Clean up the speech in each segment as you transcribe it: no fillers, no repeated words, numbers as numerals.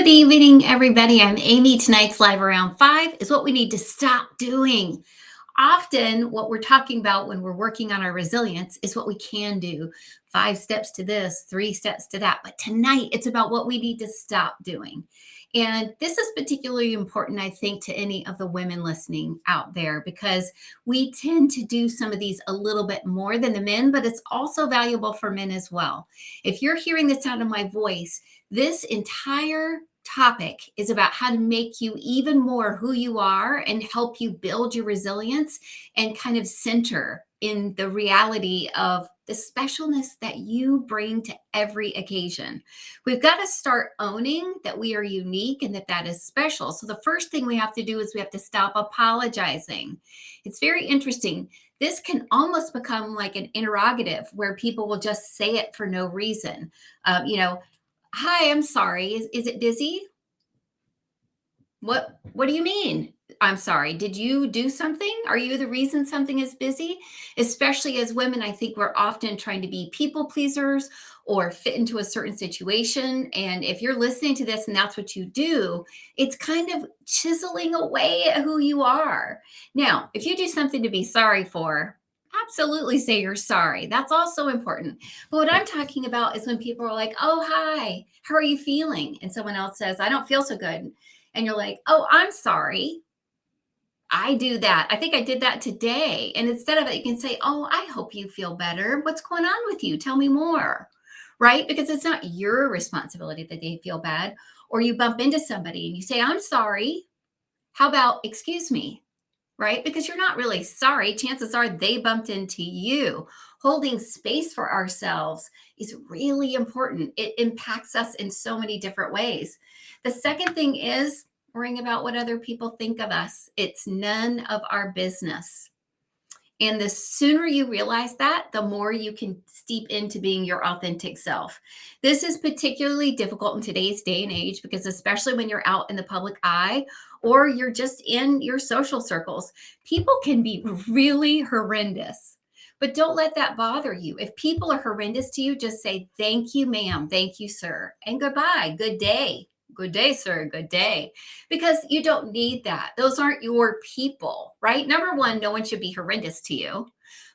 Good evening, everybody. I'm Amy. Tonight's live around 5 is what we need to stop doing. Often, what we're talking about when we're working on our resilience is what we can do. 5 steps to this, 3 steps to that. But tonight, it's about what we need to stop doing. And this is particularly important, I think, to any of the women listening out there because we tend to do some of these a little bit more than the men, but it's also valuable for men as well. If you're hearing the sound of my voice, this entire topic is about how to make you even more who you are and help you build your resilience and kind of center in the reality of the specialness that you bring to every occasion. We've got to start owning that we are unique and that is special. So the first thing we have to do is we have to stop apologizing. It's very interesting. This can almost become like an interrogative where people will just say it for no reason. Hi, I'm sorry. Is it busy? What do you mean? I'm sorry. Did you do something? Are you the reason something is busy? Especially as women, I think we're often trying to be people pleasers or fit into a certain situation. And if you're listening to this and that's what you do, it's kind of chiseling away at who you are. Now, if you do something to be sorry for, absolutely say you're sorry. That's also important. But what I'm talking about is when people are like, oh, hi, how are you feeling? And someone else says, I don't feel so good. And you're like, oh, I'm sorry. I do that. I think I did that today. And instead of it, you can say, oh, I hope you feel better. What's going on with you? Tell me more. Right? Because it's not your responsibility that they feel bad. Or you bump into somebody and you say, I'm sorry. How about, excuse me? Right? Because you're not really sorry. Chances are they bumped into you. Holding space for ourselves is really important. It impacts us in so many different ways. The second thing is worrying about what other people think of us. It's none of our business. And the sooner you realize that, the more you can steep into being your authentic self. This is particularly difficult in today's day and age because, especially when you're out in the public eye or you're just in your social circles, people can be really horrendous. But don't let that bother you. If people are horrendous to you, just say, thank you, ma'am. Thank you, sir. And goodbye. Good day. Good day, sir. Good day. Because you don't need that. Those aren't your people, right? Number one, no one should be horrendous to you.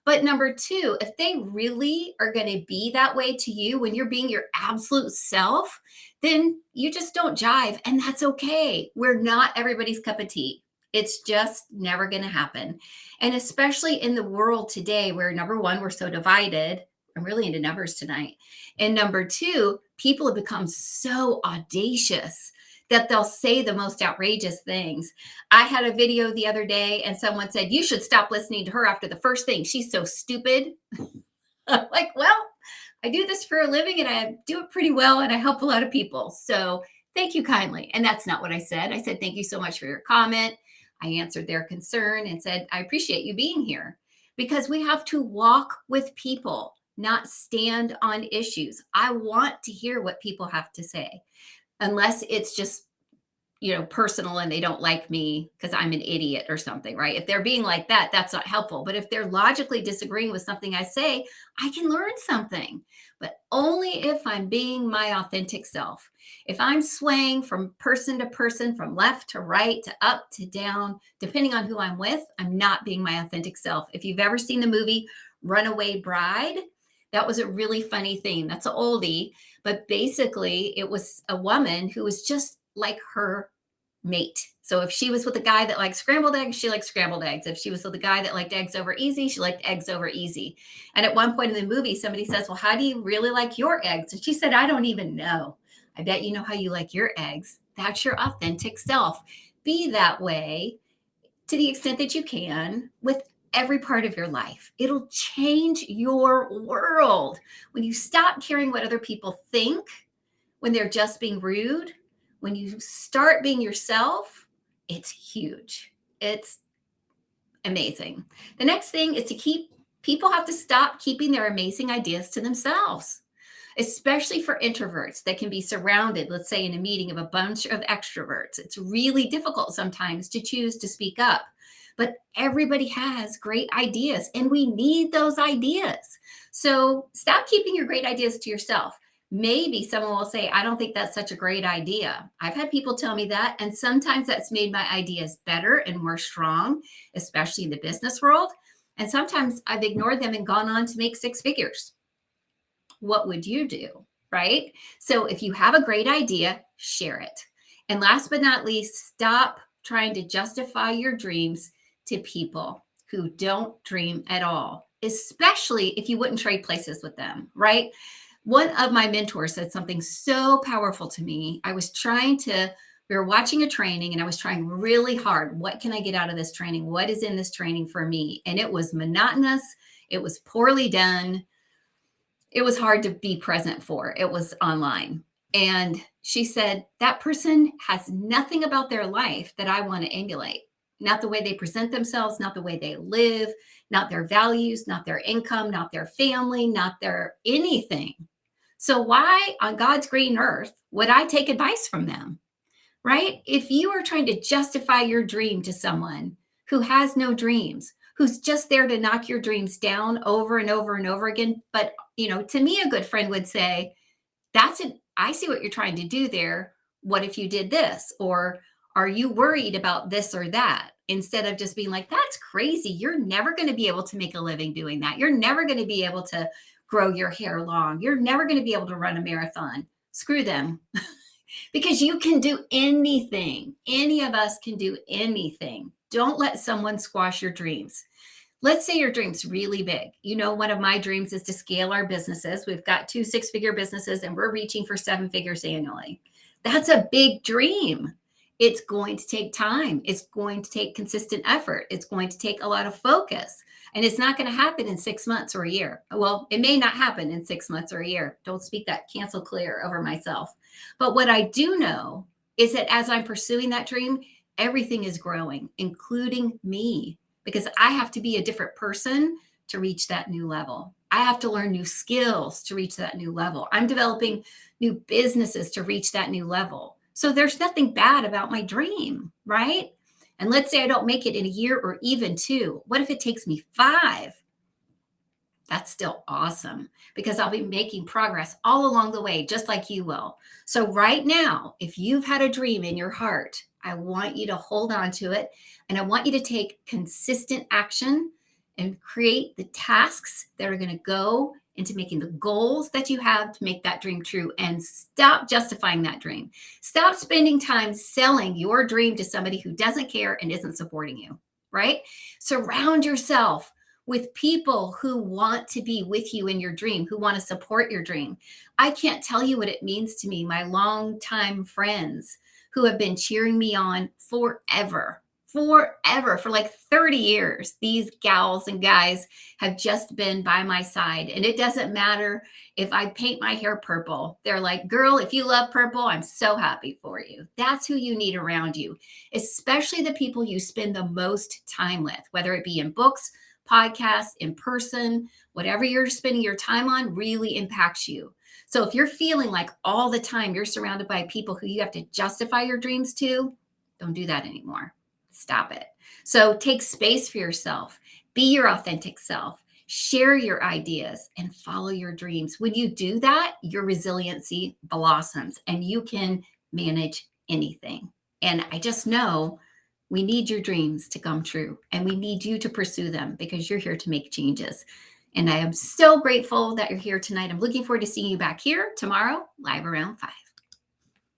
But number two, if they really are going to be that way to you when you're being your absolute self, then you just don't jive. And that's okay. We're not everybody's cup of tea. It's just never going to happen. And especially in the world today, where number one, we're so divided. I'm really into numbers tonight. And number two, people have become so audacious that they'll say the most outrageous things. I had a video the other day and someone said, you should stop listening to her after the first thing. She's so stupid. I'm like, well, I do this for a living and I do it pretty well and I help a lot of people. So thank you kindly. And that's not what I said. I said, thank you so much for your comment. I answered their concern and said, I appreciate you being here because we have to walk with people, not stand on issues. I want to hear what people have to say, unless it's just personal and they don't like me because I'm an idiot or something, right? If they're being like that, that's not helpful. But if they're logically disagreeing with something I say, I can learn something, but only if I'm being my authentic self. If I'm swaying from person to person, from left to right, to up to down, depending on who I'm with, I'm not being my authentic self. If you've ever seen the movie Runaway Bride, that was a really funny thing. That's an oldie, but basically it was a woman who was just like her mate. So if she was with a guy that liked scrambled eggs, she liked scrambled eggs. If she was with a guy that liked eggs over easy, she liked eggs over easy. And at one point in the movie, somebody says, well, how do you really like your eggs? And she said, I don't even know. I bet you know how you like your eggs. That's your authentic self. Be that way to the extent that you can with every part of your life. It'll change your world. When you stop caring what other people think, when they're just being rude, when you start being yourself, it's huge. It's amazing. The next thing is people have to stop keeping their amazing ideas to themselves, especially for introverts that can be surrounded, let's say in a meeting of a bunch of extroverts. It's really difficult sometimes to choose to speak up, but everybody has great ideas and we need those ideas. So stop keeping your great ideas to yourself. Maybe someone will say, I don't think that's such a great idea. I've had people tell me that. And sometimes that's made my ideas better and more strong, especially in the business world. And sometimes I've ignored them and gone on to make six figures. What would you do? Right? So if you have a great idea, share it. And last but not least, stop trying to justify your dreams to people who don't dream at all, especially if you wouldn't trade places with them, right? One of my mentors said something so powerful to me. We were watching a training and I was trying really hard. What can I get out of this training? What is in this training for me? And it was monotonous. It was poorly done. It was hard to be present for. It was online. And she said, that person has nothing about their life that I want to emulate. Not the way they present themselves, not the way they live, not their values, not their income, not their family, not their anything. So why on God's green earth would I take advice from them? Right? If you are trying to justify your dream to someone who has no dreams, who's just there to knock your dreams down over and over and over again. But, to me, a good friend would say, I see what you're trying to do there. What if you did this? Or are you worried about this or that? Instead of just being like, that's crazy. You're never going to be able to make a living doing that. You're never going to be able to grow your hair long. You're never going to be able to run a marathon. Screw them. Because you can do anything. Any of us can do anything. Don't let someone squash your dreams. Let's say your dream's really big. One of my dreams is to scale our businesses. We've got 2 six-figure businesses and we're reaching for 7 figures annually. That's a big dream. It's going to take time. It's going to take consistent effort. It's going to take a lot of focus. And it's not going to happen in 6 months or a year. Well, it may not happen in 6 months or a year. Don't speak that cancel clear over myself. But what I do know is that as I'm pursuing that dream, everything is growing, including me, because I have to be a different person to reach that new level. I have to learn new skills to reach that new level. I'm developing new businesses to reach that new level. So there's nothing bad about my dream, right? And let's say I don't make it in a year or even 2. What if it takes me 5? That's still awesome because I'll be making progress all along the way, just like you will. So right now, if you've had a dream in your heart, I want you to hold on to it. And I want you to take consistent action and create the tasks that are going to go into making the goals that you have to make that dream true, and stop justifying that dream. Stop spending time selling your dream to somebody who doesn't care and isn't supporting you, right? Surround yourself with people who want to be with you in your dream, who want to support your dream. I can't tell you what it means to me, my longtime friends who have been cheering me on forever, for like 30 years. These gals and guys have just been by my side. And it doesn't matter if I paint my hair purple. They're like, girl, if you love purple, I'm so happy for you. That's who you need around you, especially the people you spend the most time with, whether it be in books, podcasts, in person, whatever you're spending your time on really impacts you. So if you're feeling like all the time you're surrounded by people who you have to justify your dreams to, don't do that anymore. Stop it. So take space for yourself. Be your authentic self. Share your ideas and follow your dreams. When you do that, your resiliency blossoms and you can manage anything. And I just know we need your dreams to come true and we need you to pursue them because you're here to make changes. And I am so grateful that you're here tonight. I'm looking forward to seeing you back here tomorrow, live around 5.